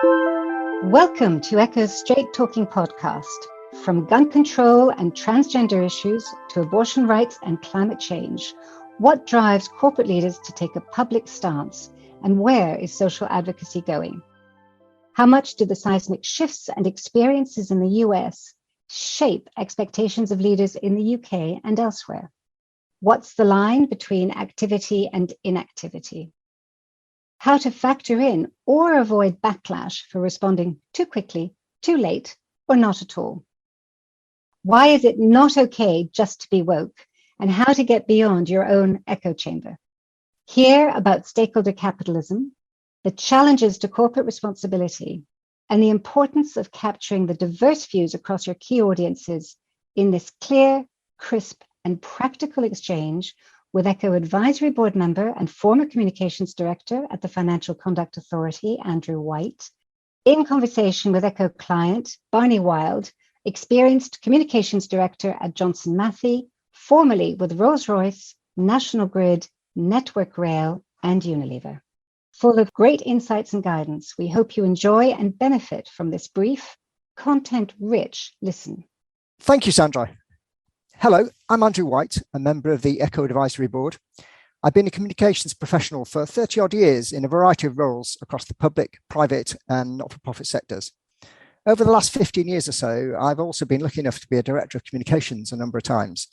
Welcome to Echo's Straight Talking podcast. From gun control and transgender issues to abortion rights and climate change, what drives corporate leaders to take a public stance, and where is social advocacy going? How much do the seismic shifts and experiences in the US shape expectations of leaders in the UK and elsewhere? What's the line between activity and inactivity? How to factor in or avoid backlash for responding too quickly, too late, or not at all? Why is it not okay just to be woke, and how to get beyond your own echo chamber? Hear about stakeholder capitalism, the challenges to corporate responsibility, and the importance of capturing the diverse views across your key audiences in this clear, crisp, and practical exchange with Echo Advisory Board member and former Communications Director at the Financial Conduct Authority, Andrew Whyte, in conversation with Echo client, Barney Wyld, experienced Communications Director at Johnson Matthey, formerly with Rolls-Royce, National Grid, Network Rail and Unilever. Full of great insights and guidance, we hope you enjoy and benefit from this brief, content-rich listen. Thank you, Sandra. Hello, I'm Andrew Whyte, a member of the Echo Advisory Board. I've been a communications professional for 30 odd years in a variety of roles across the public, private and not-for-profit sectors. Over the last 15 years or so, I've also been lucky enough to be a Director of Communications a number of times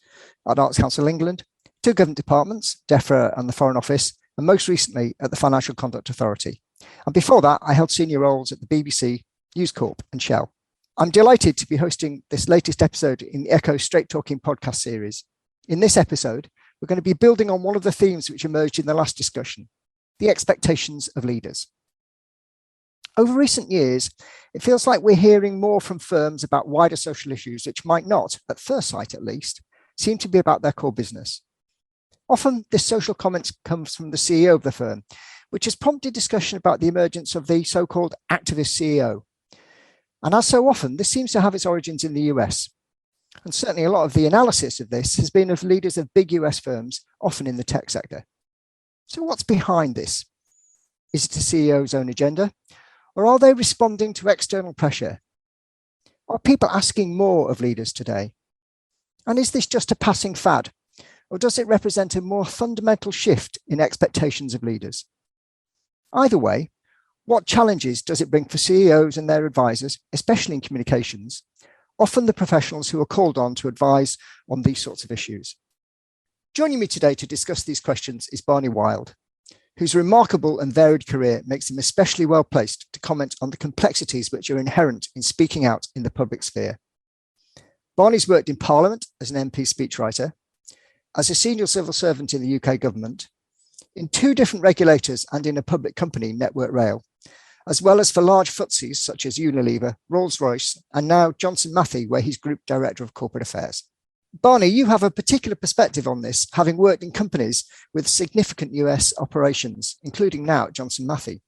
at Arts Council England, two government departments, DEFRA and the Foreign Office, and most recently at the Financial Conduct Authority. And before that, I held senior roles at the BBC, News Corp and Shell. I'm delighted to be hosting this latest episode in the Echo Straight Talking podcast series. In this episode, we're going to be building on one of the themes which emerged in the last discussion, the expectations of leaders. Over recent years, it feels like we're hearing more from firms about wider social issues which might not, at first sight at least, seem to be about their core business. Often, this social comment comes from the CEO of the firm, which has prompted discussion about the emergence of the so-called activist CEO. And as so often, this seems to have its origins in the US. And certainly a lot of the analysis of this has been of leaders of big US firms, often in the tech sector. So what's behind this? Is it the CEO's own agenda? Or are they responding to external pressure? Are people asking more of leaders today? And is this just a passing fad? Or does it represent a more fundamental shift in expectations of leaders? Either way, what challenges does it bring for CEOs and their advisors, especially in communications, often the professionals who are called on to advise on these sorts of issues? Joining me today to discuss these questions is Barney Wyld, whose remarkable and varied career makes him especially well placed to comment on the complexities which are inherent in speaking out in the public sphere. Barney's worked in Parliament as an MP speechwriter, as a senior civil servant in the UK government, in two different regulators and in a public company, Network Rail, as well as for large FTSEs such as Unilever, Rolls-Royce, and now Johnson Matthey, where he's Group Director of Corporate Affairs. Barney, you have a particular perspective on this, having worked in companies with significant US operations, including now at Johnson Matthey.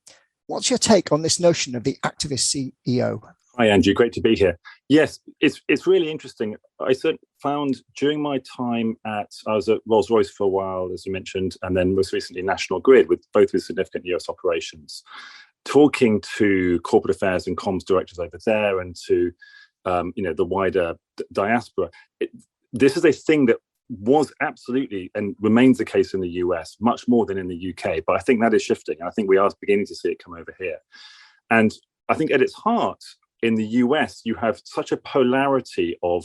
What's your take on this notion of the activist CEO? Hi, Andrew. Great to be here. Yes, it's really interesting. I found during my time I was at Rolls-Royce for a while, as you mentioned, and then most recently National Grid, with significant US operations. Talking to corporate affairs and comms directors over there and to the wider diaspora, this is a thing that was absolutely and remains the case in the US, much more than in the UK. But I think that is shifting. I think we are beginning to see it come over here. And I think at its heart, in the US, you have such a polarity of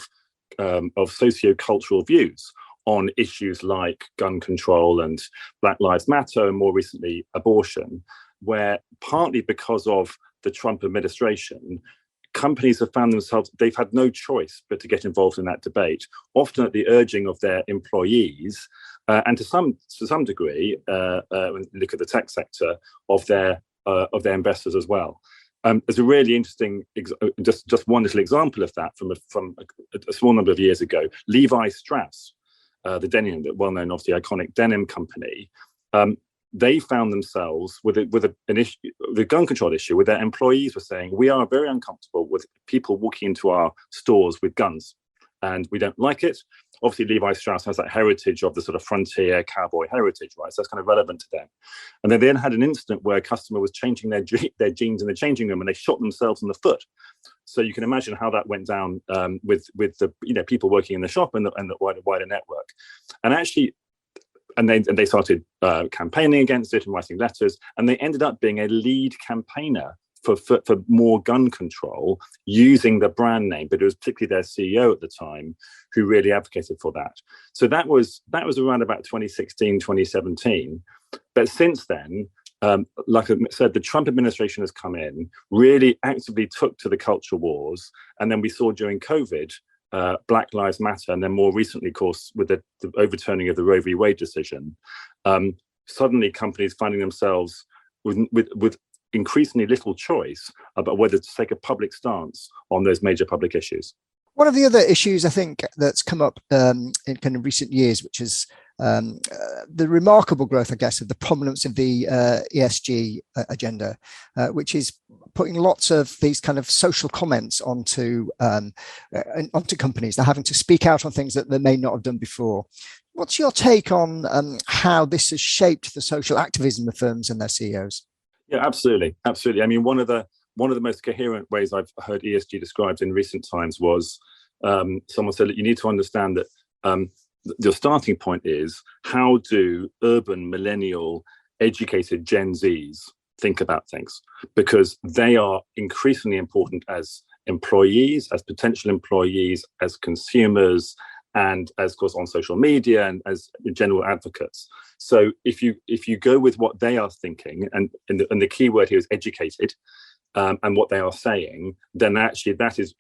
socio-cultural views on issues like gun control and Black Lives Matter, and more recently abortion, where partly because of the Trump administration, companies have found themselves, they've had no choice but to get involved in that debate, often at the urging of their employees, and to some degree, when you look at the tech sector, of their investors as well. There's a really interesting, just one little example of that from a small number of years ago. Levi Strauss, the denim, the well-known, obviously iconic denim company, they found themselves with an issue, the gun control issue, where their employees were saying, we are very uncomfortable with people walking into our stores with guns, and we don't like it. obviously Levi Strauss has that heritage of the sort of frontier cowboy heritage, right? So that's kind of relevant to them. And they then had an incident where a customer was changing their jeans in the changing room, and they shot themselves in the foot. So you can imagine how that went down with the people working in the shop and the wider network. And actually, and they started campaigning against it and writing letters, and they ended up being a lead campaigner for more gun control using the brand name, but it was particularly their CEO at the time who really advocated for that. So that was around about 2016, 2017. But since then, like I said, the Trump administration has come in, really actively took to the culture wars. And then we saw during COVID, Black Lives Matter, and then more recently, of course, with the overturning of the Roe v. Wade decision, suddenly companies finding themselves with increasingly little choice about whether to take a public stance on those major public issues. One of the other issues I think that's come up in kind of recent years, which is the remarkable growth, I guess, of the prominence of the ESG agenda, which is putting lots of these kind of social comments onto companies. They're having to speak out on things that they may not have done before. What's your take on how this has shaped the social activism of firms and their CEOs? Yeah, absolutely. I mean, one of the most coherent ways I've heard ESG described in recent times was someone said that you need to understand that the starting point is, how do urban, millennial, educated Gen Zs think about things? Because they are increasingly important as employees, as potential employees, as consumers, and as, of course, on social media and as general advocates. So if you go with what they are thinking, and the key word here is educated, and what they are saying, then actually that is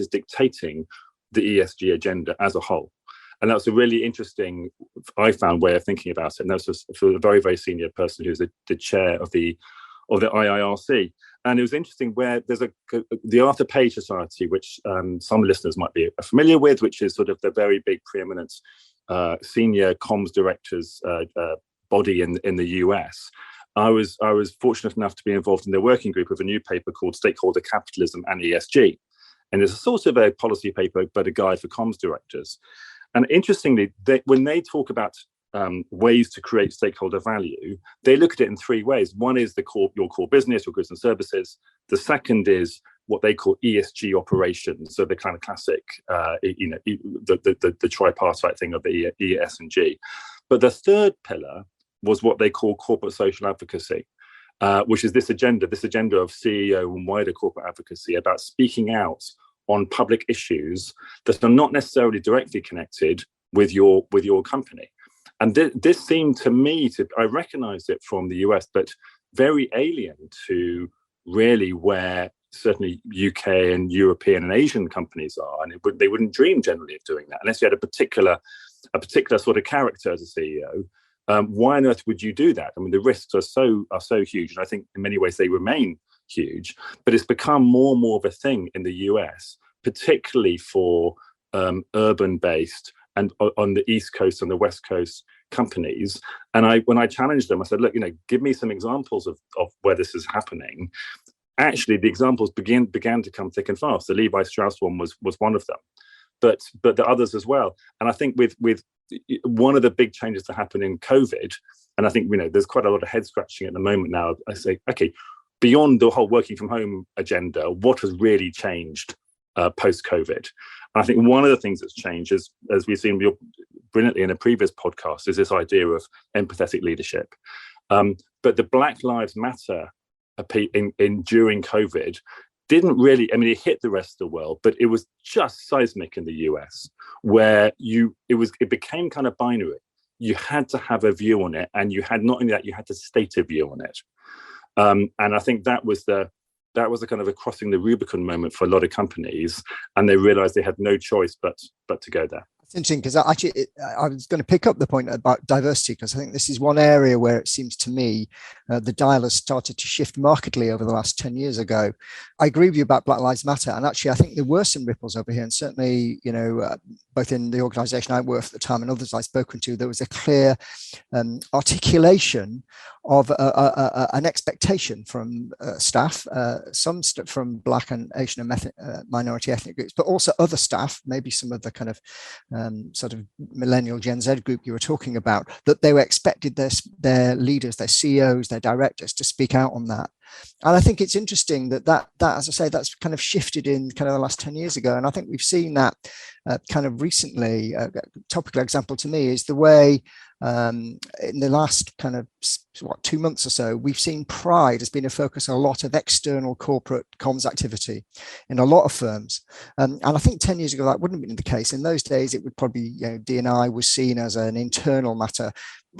dictating the ESG agenda as a whole. And that's a really interesting, I found, way of thinking about it. And that's just for a very, very senior person who's the chair of the IIRC. And it was interesting where there's the Arthur Page Society, which some listeners might be familiar with, which is sort of the very big preeminent senior comms directors body in the US. I was fortunate enough to be involved in their working group of a new paper called Stakeholder, Capitalism and ESG. And it's a sort of a policy paper, but a guide for comms directors. And interestingly, when they talk about ways to create stakeholder value, they look at it in three ways. One is your core business, your goods and services. The second is what they call ESG operations, so the kind of classic, the tripartite thing of the E, S, and G. But the third pillar was what they call corporate social advocacy, which is this agenda of CEO and wider corporate advocacy about speaking out on public issues that are not necessarily directly connected with your company. And this seemed to me I recognized it from the US, but very alien to really where certainly UK and European and Asian companies are. And they wouldn't dream generally of doing that unless you had a particular sort of character as a CEO. Why on earth would you do that? I mean, the risks are so huge, and I think in many ways they remain huge. But it's become more and more of a thing in the US, particularly for urban-based and on the East Coast and the West Coast companies. And when I challenged them, I said, look, give me some examples of where this is happening. Actually, the examples began to come thick and fast. The Levi Strauss one was one of them, but the others as well. And I think with one of the big changes that happened in COVID, and I think there's quite a lot of head scratching at the moment now. I say, okay, beyond the whole working from home agenda, what has really changed post COVID? And I think one of the things that's changed is, as we've seen brilliantly in a previous podcast, is this idea of empathetic leadership. But the Black Lives Matter during COVID didn't really, it hit the rest of the world, but it was just seismic in the US, where it became kind of binary. You had to have a view on it, and you had not only that, you had to state a view on it. And I think that was a kind of a crossing the Rubicon moment for a lot of companies, and they realized they had no choice but to go there. It's interesting because I was going to pick up the point about diversity, because I think this is one area where it seems to me the dial has started to shift markedly over the last 10 years ago. I agree with you about Black Lives Matter, and actually I think there were some ripples over here, and certainly both in the organisation I worked at the time and others I've spoken to, there was a clear articulation of an expectation from staff, some from Black and Asian and minority ethnic groups, but also other staff, maybe some of the kind of sort of millennial Gen Z group you were talking about, that they were expected their leaders, their CEOs, their directors to speak out on that. And I think it's interesting that, as I say, that's kind of shifted in kind of the last 10 years ago. And I think we've seen that kind of recently. A topical example to me is the way in the last kind of 2 months or so, we've seen pride has been a focus on a lot of external corporate comms activity in a lot of firms. And I think 10 years ago, that wouldn't have been the case. In those days, it would probably, D&I was seen as an internal matter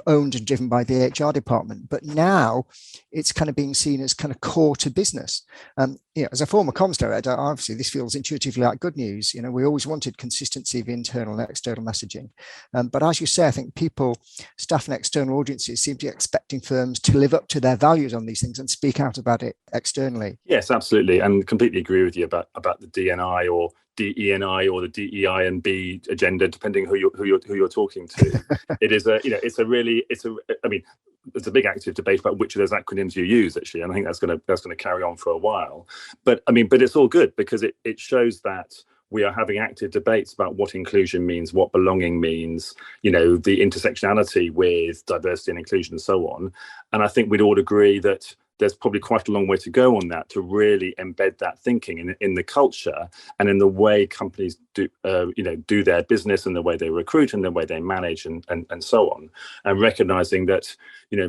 owned and driven by the HR department. But now it's kind of being seen as kind of core to business. As a former comms director, obviously this feels intuitively like good news. We always wanted consistency of internal and external messaging. But as you say, I think people, staff and external audiences seem to be expecting firms to live up to their values on these things and speak out about it externally. Yes, absolutely. And completely agree with you about the D&I or DE&I or the DEI and B agenda, depending who you're talking to. It's a big active debate about which of those acronyms you use, actually, and I think that's going to carry on for a while. But it's all good because it shows that we are having active debates about what inclusion means, what belonging means, the intersectionality with diversity and inclusion and so on. And I think we'd all agree that there's probably quite a long way to go on that to really embed that thinking in the culture and in the way companies do their business and the way they recruit and the way they manage and so on, and recognizing that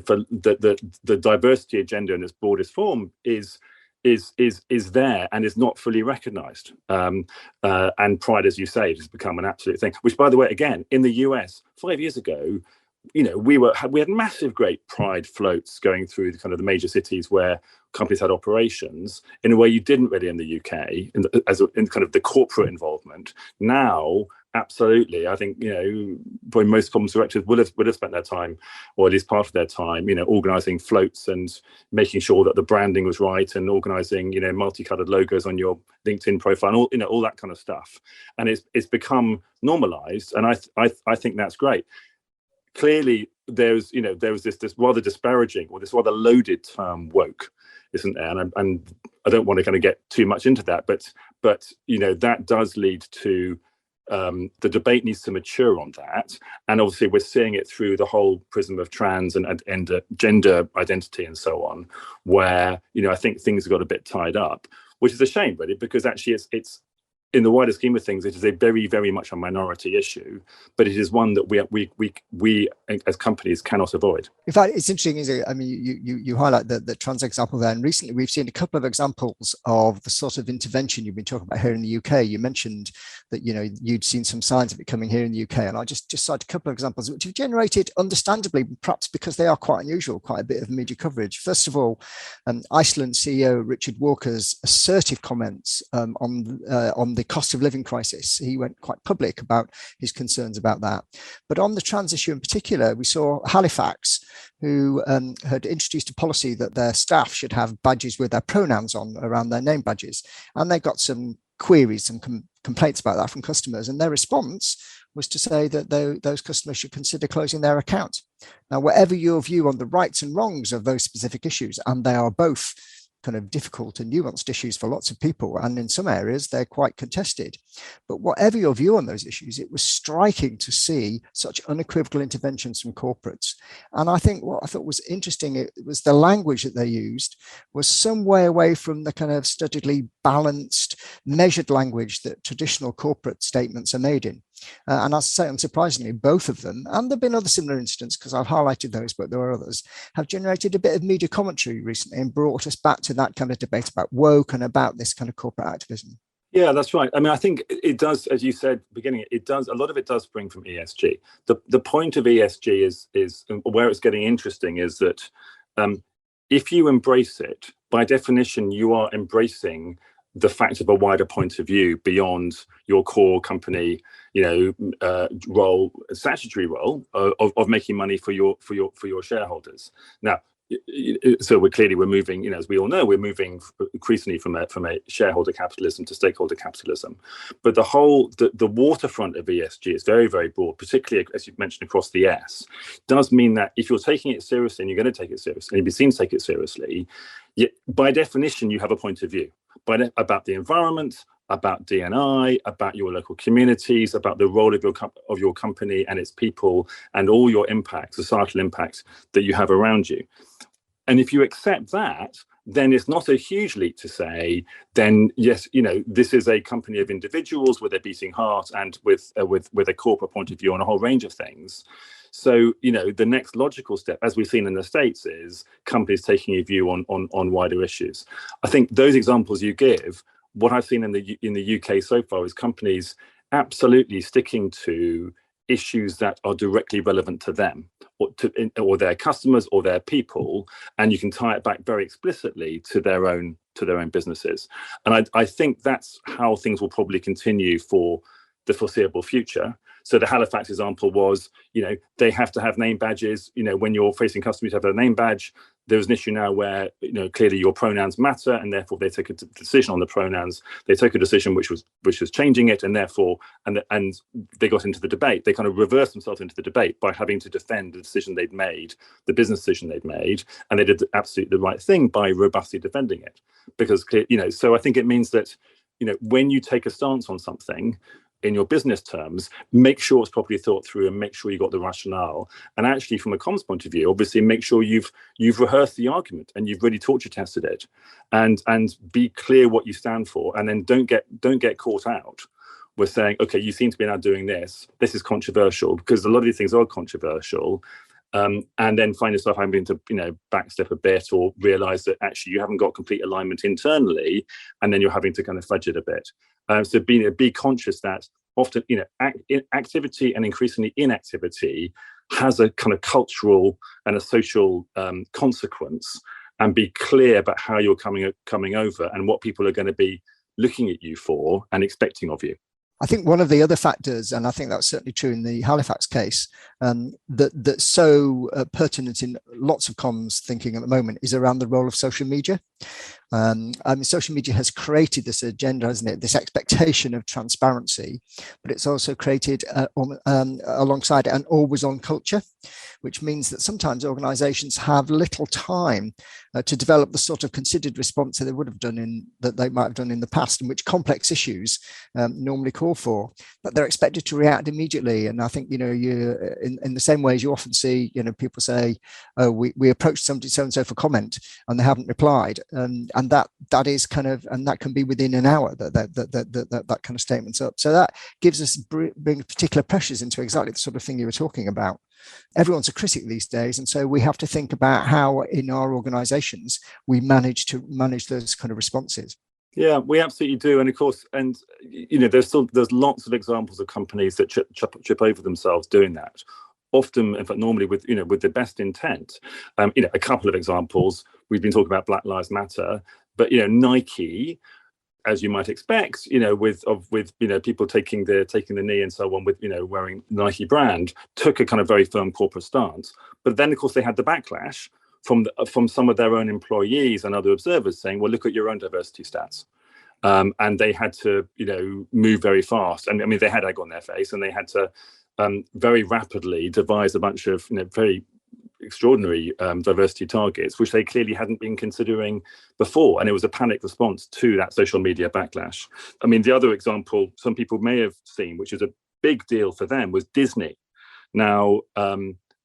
for the diversity agenda in its broadest form is there and is not fully recognized. And pride, as you say, has become an absolute thing, which, by the way, again, in the US 5 years ago, we had massive great pride floats going through the kind of the major cities where companies had operations in a way you didn't really in the UK in kind of the corporate involvement. Now, absolutely, I think probably most comms directors would have spent their time, or at least part of their time, organising floats and making sure that the branding was right and organising multicolored logos on your LinkedIn profile and all that kind of stuff. And it's become normalised, and I think that's great. Clearly, there was this rather disparaging or this rather loaded term woke, isn't there? And I don't want to kind of get too much into that, but that does lead to the debate needs to mature on that. And obviously, we're seeing it through the whole prism of trans and gender identity and so on, where I think things have got a bit tied up, which is a shame, really, because actually it's in the wider scheme of things, it is a very, very much a minority issue, but it is one that we as companies cannot avoid. In fact, it's interesting, isn't it? I mean, you highlight the trans example there, and recently we've seen a couple of examples of the sort of intervention you've been talking about here in the UK. You mentioned that you'd seen some signs of it coming here in the UK, and I just cite a couple of examples which have generated, understandably, perhaps because they are quite unusual, quite a bit of media coverage. First of all, Iceland CEO Richard Walker's assertive comments on the cost of living crisis. He went quite public about his concerns about that. But on the trans issue in particular, we saw Halifax, who had introduced a policy that their staff should have badges with their pronouns on around their name badges. And they got some queries and complaints about that from customers. And their response was to say that those customers should consider closing their account. Now, whatever your view on the rights and wrongs of those specific issues, and they are both kind of difficult and nuanced issues for lots of people, and in some areas they're quite contested. But whatever your view on those issues, it was striking to see such unequivocal interventions from corporates. And I think what I thought was interesting, it was the language that they used was some way away from the kind of studiedly balanced, measured language that traditional corporate statements are made in. And as I say, unsurprisingly, both of them, and there have been other similar incidents because I've highlighted those, but there are others, have generated a bit of media commentary recently and brought us back to that kind of debate about woke and about this kind of corporate activism. Yeah, that's right. I mean, I think it does, as you said, beginning, it does, a lot of it does spring from ESG. The point of ESG is where it's getting interesting is that if you embrace it, by definition, you are embracing the fact of a wider point of view beyond your core company, role, statutory role of making money for your shareholders. Now, so we're moving, as we all know, we're moving increasingly from a shareholder capitalism to stakeholder capitalism. But the waterfront of ESG is very, very broad, particularly, as you've mentioned, across the S. Does mean that if you're taking it seriously and you're going to take it seriously, and you've been seen to take it seriously, by definition, you have a point of view about the environment, about D&I, about your local communities, about the role of your company and its people, and all your impact, societal impact that you have around you. And if you accept that, then it's not a huge leap to say, then yes, this is a company of individuals with a beating heart and with a corporate point of view on a whole range of things. So, the next logical step, as we've seen in the States, is companies taking a view on wider issues. I think those examples you give, what I've seen in the UK so far is companies absolutely sticking to issues that are directly relevant to them or their customers or their people, and you can tie it back very explicitly to their own businesses. And I think that's how things will probably continue for the foreseeable future. So the Halifax example was, they have to have name badges. When you're facing customers, you have a name badge. There's an issue now where, clearly your pronouns matter, and therefore they take a decision on the pronouns. They took a decision which was changing it, and therefore, and they got into the debate. They kind of reversed themselves into the debate by having to defend the decision they'd made, the business decision they'd made, and they did absolutely the right thing by robustly defending it. Because, so I think it means that, when you take a stance on something, in your business terms, make sure it's properly thought through and make sure you got the rationale. And actually, from a comms point of view, obviously make sure you've rehearsed the argument and you've really torture tested it, and be clear what you stand for. And then don't get caught out with saying, okay, you seem to be now doing this. This is controversial, because a lot of these things are controversial. And then find yourself having to, backstep a bit, or realize that actually you haven't got complete alignment internally, and then you're having to kind of fudge it a bit. So be conscious that often, activity and increasingly inactivity has a kind of cultural and a social consequence, and be clear about how you're coming over and what people are going to be looking at you for and expecting of you. I think one of the other factors, and I think that's certainly true in the Halifax case, that's so pertinent in lots of comms thinking at the moment, is around the role of social media. Social media has created this agenda, hasn't it? This expectation of transparency, but it's also created alongside an always-on culture, which means that sometimes organisations have little time to develop the sort of considered response that they would have done that they might have done in the past, in which complex issues normally call for, but they're expected to react immediately. And I think you in the same way as you often see, people say, "Oh, we approached somebody so and so for comment, and they haven't replied," and that is kind of, and that can be within an hour that kind of statement's up. So that gives us bring particular pressures into exactly the sort of thing you were talking about. Everyone's a critic these days, and so we have to think about how in our organizations we manage those kind of responses. Yeah, we absolutely do. And of course, there's lots of examples of companies that trip over themselves doing that. Often, in fact, normally with the best intent. A couple of examples. We've been talking about Black Lives Matter, but Nike, as you might expect, with people taking the knee and so on, with wearing Nike brand, took a kind of very firm corporate stance. But then, of course, they had the backlash from some of their own employees and other observers saying, "Well, look at your own diversity stats," and they had to move very fast. And I mean, they had egg on their face, and they had to very rapidly devise a bunch of very extraordinary diversity targets, which they clearly hadn't been considering before. And it was a panic response to that social media backlash. I mean, the other example some people may have seen, which is a big deal for them, was Disney. Now,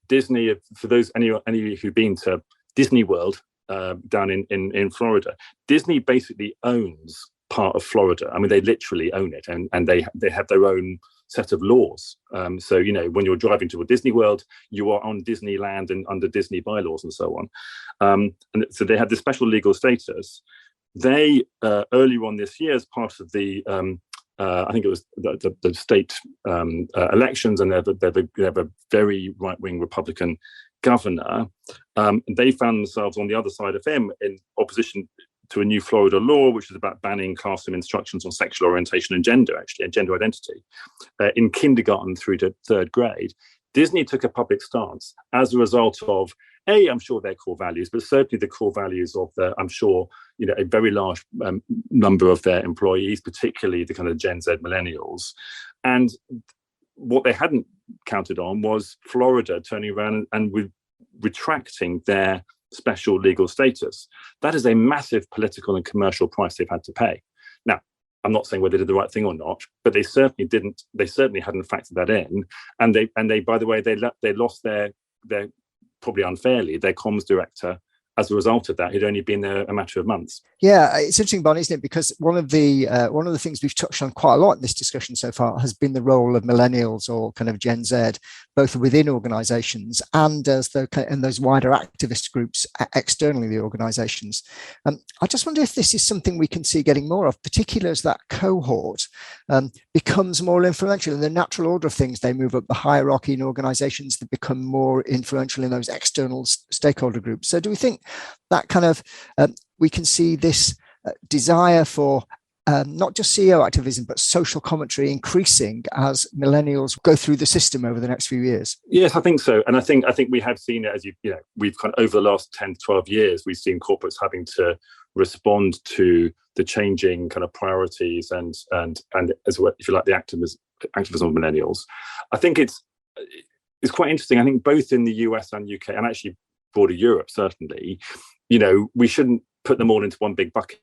Disney, for those any of you who've been to Disney World down in Florida, Disney basically owns part of Florida. I mean, they literally own it, and they have their own set of laws. So, when you're driving to a Disney World, you are on Disneyland and under Disney bylaws and so on. And so they have this special legal status. They, earlier on this year, as part of the, I think it was the state elections, and they have a very right-wing Republican governor. They found themselves on the other side of him in opposition to a new Florida law, which is about banning classroom instructions on sexual orientation and gender, actually, and gender identity, in kindergarten through to third grade. Disney took a public stance as a result of I'm sure their core values, but certainly the core values of I'm sure, a very large number of their employees, particularly the kind of Gen Z millennials. And what they hadn't counted on was Florida turning around and retracting their special legal status. That is a massive political and commercial price they've had to pay. Now, I'm not saying whether they did the right thing or not, but they certainly didn't. They certainly hadn't factored that in. And they by the way, they lost their probably unfairly their comms director as a result of that, who'd only been there a matter of months. Yeah, it's interesting, Barney, isn't it? Because one of the things we've touched on quite a lot in this discussion so far has been the role of millennials or kind of Gen Z, both within organisations and as in those wider activist groups externally the organisations. I just wonder if this is something we can see getting more of, particularly as that cohort becomes more influential in the natural order of things. They move up the hierarchy in organisations that become more influential in those external stakeholder groups. So do we think that kind of we can see this desire for not just CEO activism, but social commentary increasing as millennials go through the system over the next few years? Yes, I think so. And I think we have seen it, as we've kind of over the last 10 to 12 years, we've seen corporates having to respond to the changing kind of priorities and as well, if you like, the activism of millennials. I think it's quite interesting. I think both in the US and UK, and actually broader Europe, certainly, we shouldn't put them all into one big bucket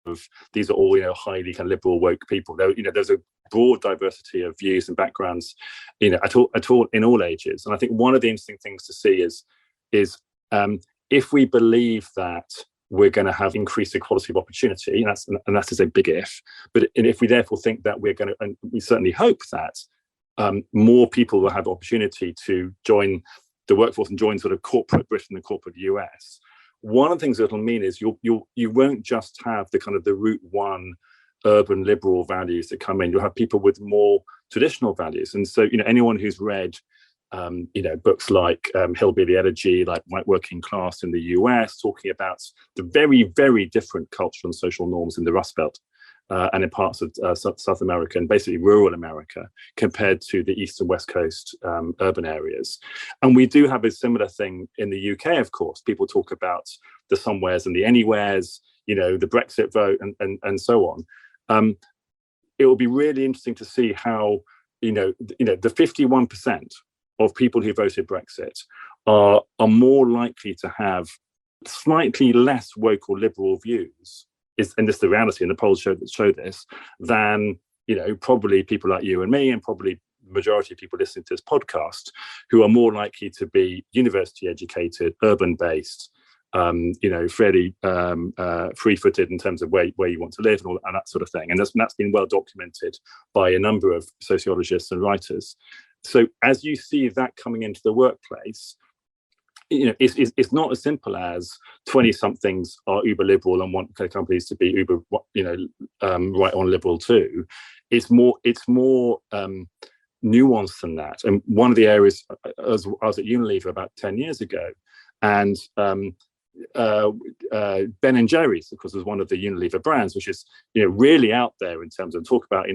of these are all, highly kind of liberal woke people. There's a broad diversity of views and backgrounds, at all in all ages. And I think one of the interesting things to see is if we believe that we're going to have increased equality of opportunity, and that is a big if, but if we therefore think that we're going to, and we certainly hope that more people will have opportunity to join the workforce and join sort of corporate Britain and corporate US. One of the things it'll mean is you won't just have the kind of the route one urban liberal values that come in. You'll have people with more traditional values. And so, anyone who's read, books like Hillbilly Elegy, like White Working Class in the US, talking about the very, very different cultural and social norms in the Rust Belt and in parts of South America and basically rural America compared to the East and West Coast urban areas. And we do have a similar thing in the UK, of course. People talk about the somewheres and the anywheres, the Brexit vote and so on. It will be really interesting to see how, the 51% of people who voted Brexit are more likely to have slightly less woke or liberal views, and this is the reality, and the polls show this, than probably people like you and me, and probably the majority of people listening to this podcast, who are more likely to be university educated, urban based, fairly free-footed in terms of where you want to live and all and that sort of thing. And that's been well documented by a number of sociologists and writers. So as you see that coming into the workplace, it's not as simple as 20-somethings are uber liberal and want companies to be uber, right on liberal too. It's more nuanced than that. And one of the areas, I was at Unilever about 10 years ago, and Ben and Jerry's, of course, was one of the Unilever brands, which is really out there in terms of talk about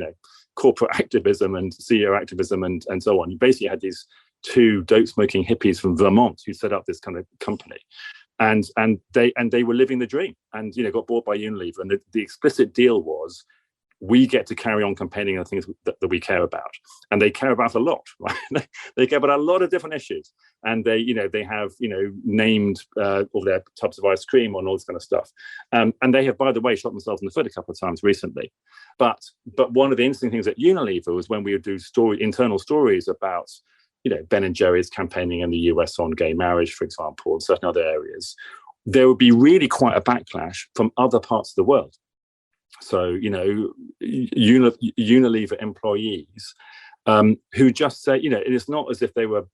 corporate activism and CEO activism and so on. You basically had these two dope-smoking hippies from Vermont who set up this kind of company, and they were living the dream, and got bought by Unilever. And the explicit deal was, we get to carry on campaigning on things that we care about, and they care about a lot, right? They care about a lot of different issues, and they have named all their tubs of ice cream and all this kind of stuff, and they have, by the way, shot themselves in the foot a couple of times recently. But one of the interesting things at Unilever was when we would do internal stories about Ben and Jerry's campaigning in the US on gay marriage, for example, and certain other areas, there would be really quite a backlash from other parts of the world. So, Unilever employees who just say, it's not as if they were,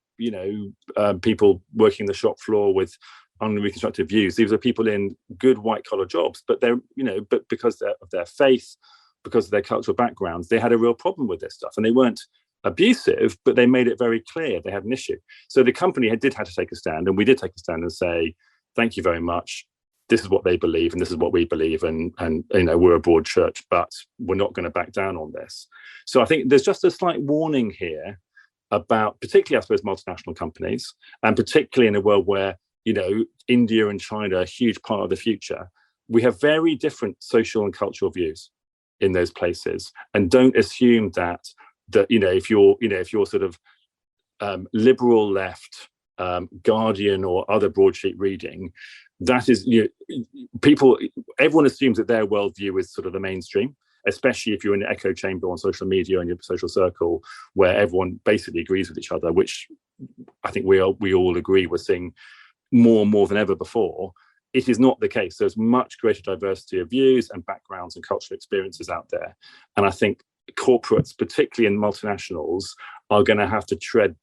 people working the shop floor with unreconstructed views. These are people in good white collar jobs, but they're, but because of their faith, because of their cultural backgrounds, they had a real problem with this stuff, and they weren't abusive, but they made it very clear they had an issue. So the company did have to take a stand, and we did take a stand and say, thank you very much. This is what they believe, and this is what we believe, and we're a broad church, but we're not going to back down on this. So I think there's just a slight warning here about, particularly, I suppose, multinational companies, and particularly in a world where India and China, a huge part of the future. We have very different social and cultural views in those places, and don't assume that if you're sort of liberal left, Guardian or other broadsheet reading, that is, everyone assumes that their worldview is sort of the mainstream, especially if you're in an echo chamber on social media and your social circle where everyone basically agrees with each other, which I think we all agree we're seeing more and more than ever before. It is not the case. There's much greater diversity of views and backgrounds and cultural experiences out there. And I think corporates, particularly in multinationals, are going to have to tread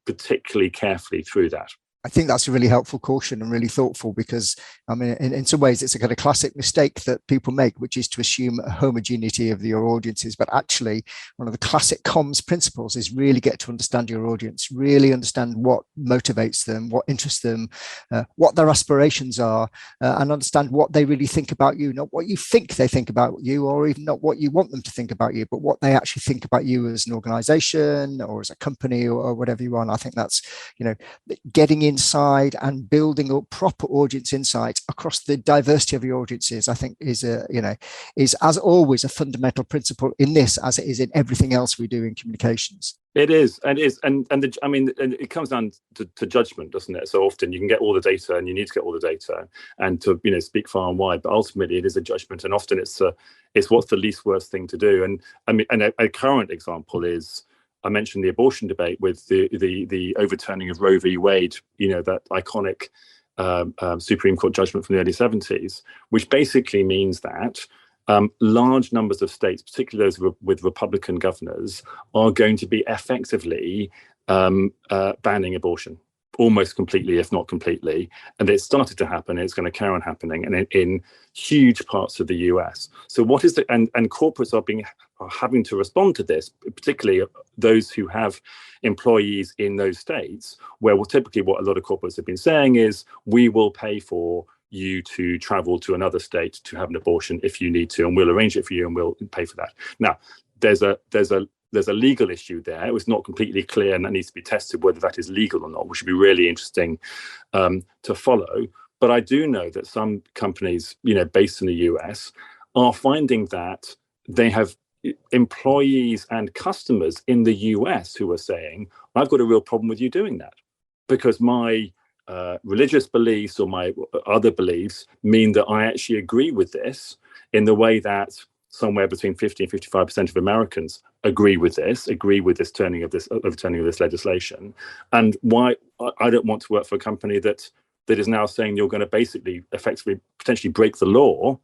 particularly carefully through that. I think that's a really helpful caution and really thoughtful, because I mean, in some ways, it's a kind of classic mistake that people make, which is to assume a homogeneity of your audiences. But actually, one of the classic comms principles is really get to understand your audience, really understand what motivates them, what interests them, what their aspirations are, and understand what they really think about you, not what you think they think about you, or even not what you want them to think about you, but what they actually think about you as an organization or as a company or whatever you are. And I think that's, getting inside and building up proper audience insight across the diversity of your audiences, I think is as always a fundamental principle in this, as it is in everything else we do in communications. It is, and it comes down to judgment, doesn't it? So often you can get all the data, and you need to get all the data, and to speak far and wide. But ultimately, it is a judgment, and often it's what's the least worst thing to do. And I mean, and a current example is, I mentioned the abortion debate with the overturning of Roe v. Wade, that iconic Supreme Court judgment from the early 70s, which basically means that large numbers of states, particularly those with Republican governors, are going to be effectively banning abortion, almost completely, if not completely. And it started to happen. It's going to carry on happening, and in huge parts of the US. So what is and corporates are having to respond to this, particularly those who have employees in those states, where typically what a lot of corporates have been saying is, we will pay for you to travel to another state to have an abortion if you need to, and we'll arrange it for you and we'll pay for that. Now, there's a legal issue there. It was not completely clear, and that needs to be tested whether that is legal or not, which would be really interesting to follow. But I do know that some companies, based in the US, are finding that they have employees and customers in the US who are saying, I've got a real problem with you doing that, because my religious beliefs or my other beliefs mean that I actually agree with this in the way that somewhere between 50 and 55% of Americans agree with this overturning of this legislation. And why I don't want to work for a company that is now saying you're going to basically effectively potentially break the law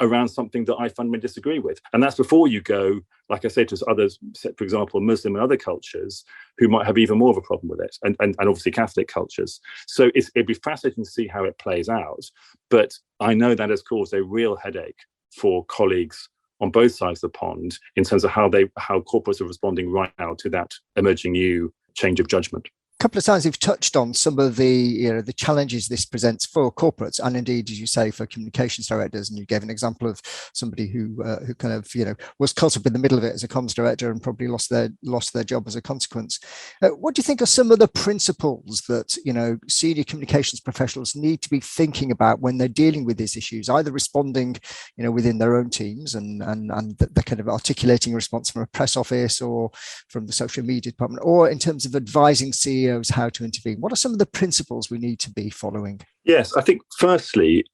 around something that I fundamentally disagree with. And that's before you go, like I said, to others, for example, Muslim and other cultures who might have even more of a problem with it, and obviously Catholic cultures. So it'd be fascinating to see how it plays out. But I know that has caused a real headache for colleagues on both sides of the pond in terms of how corporates are responding right now to that emerging new change of judgment. A couple of times you've touched on some of the the challenges this presents for corporates, and indeed, as you say, for communications directors. And you gave an example of somebody who kind of was caught up in the middle of it as a comms director and probably lost their job as a consequence. What do you think are some of the principles that senior communications professionals need to be thinking about when they're dealing with these issues, either responding within their own teams and they're kind of articulating a response from a press office or from the social media department, or in terms of advising CEOs how to intervene? What are some of the principles we need to be following? Yes, I think firstly,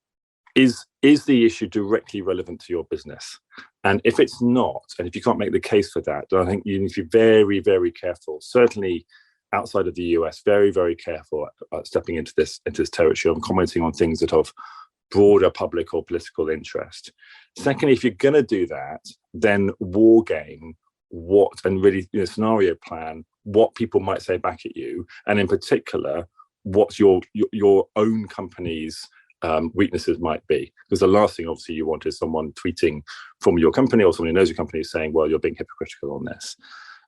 is the issue directly relevant to your business? And if it's not, and if you can't make the case for that, then I think you need to be very, very careful. Certainly outside of the US, very, very careful about stepping into this territory of commenting on things that are of broader public or political interest. Secondly, if you're going to do that, then war game what, and really scenario plan what people might say back at you, and in particular what your own company's weaknesses might be. Because the last thing obviously you want is someone tweeting from your company or someone who knows your company saying, well, you're being hypocritical on this.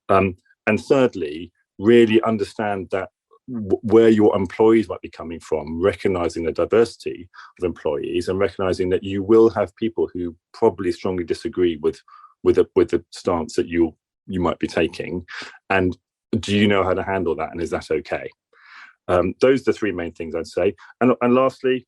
And thirdly, really understand that where your employees might be coming from, recognizing the diversity of employees and recognizing that you will have people who probably strongly disagree with the stance that you might be taking. And do you know how to handle that? And is that okay? Those are the three main things I'd say. And lastly,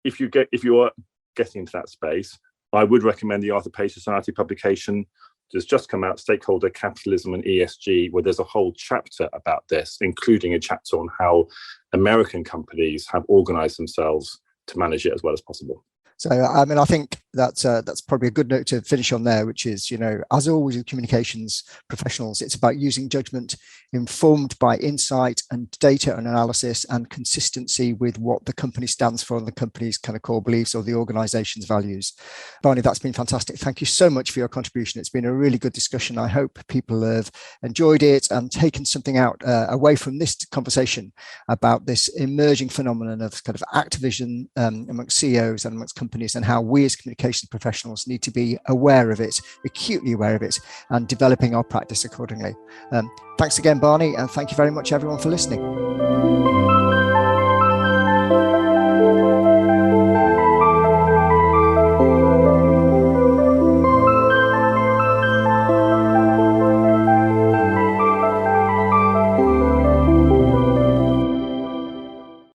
if you are getting into that space, I would recommend the Arthur Page Society publication. There's just come out, Stakeholder, Capitalism and ESG, where there's a whole chapter about this, including a chapter on how American companies have organized themselves to manage it as well as possible. So, I mean, I think that's probably a good note to finish on there, which is, as always with communications professionals, it's about using judgment informed by insight and data and analysis and consistency with what the company stands for and the company's kind of core beliefs or the organization's values. Barney, that's been fantastic. Thank you so much for your contribution. It's been a really good discussion. I hope people have enjoyed it and taken something out away from this conversation about this emerging phenomenon of kind of activism amongst CEOs and amongst companies, and how we as communications professionals need to be aware of it, acutely aware of it, and developing our practice accordingly. Thanks again, Barney, and thank you very much, everyone, for listening.